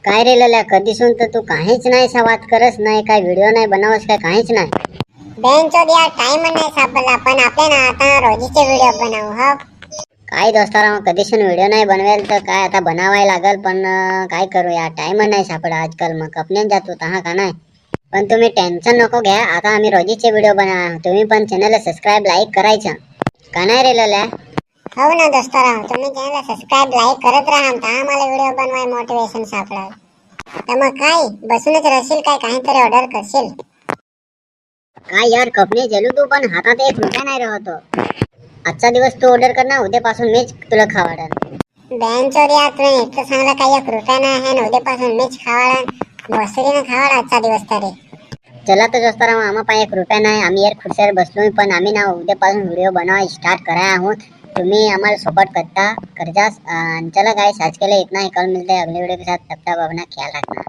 काय रे लल्या, कधीसून तर तू काहीच नाही वाद करस नाही, काय व्हिडिओ नाही बनवस, काय काहीच नाही. बेंचोद यार टाइम नाही सापडला, पण आपले ना आता रोजीचे व्हिडिओ बनवू हो. काय दोस्तारा, कधीसून व्हिडिओ नाही बनवेल तर काय आता बनावाय लागल, पण काय करू यार, टाइम नाही सापडा आजकाल. मग कपन्यान जातो तहा का नाही. पण तुम्ही टेन्शन नको घ्या, आता आम्ही रोजीचे व्हिडिओ बनवा. तुम्ही पण चॅनलला सबस्क्राईब लाईक करायचं का नाही रे लल्या? हो ना दोस्तारा, तुम्ही चॅनलला सबस्क्राईब लाईक करत राहा, तर आम्हाला व्हिडिओ बनवाय मोटिवेशन सापडेल. तर मग काय बसूनच राहशील काय, काहीतरी ऑर्डर करशील? काय यार कपने चलू तू, पण हातात 1 रुपया नाही राहतो. आजचा दिवस तू ऑर्डर कर ना, उद्यापासून मीच तुला खावाडन. बेंचोद यार तुला इतकं सांगलं काय, 1 रुपया नाही आहे, उद्यापासून मीच खावाडन. बसुरीनं खावाड आजचा दिवस तरी. चला तर दोस्तारा, आम्हा पाय 1 रुपया नाही, आम्ही यार खुर्च्यावर बसलोय, पण आम्ही ना उद्यापासून व्हिडिओ बनवा स्टार्ट कराय आहोत. तुम्ही आम्हाला सपोर्ट करता करजास. चला गाइस, आज के लिए इतना ही. कल मिलते हैं अगले वीडियो के साथ. तब तक अपना ख्याल रखना.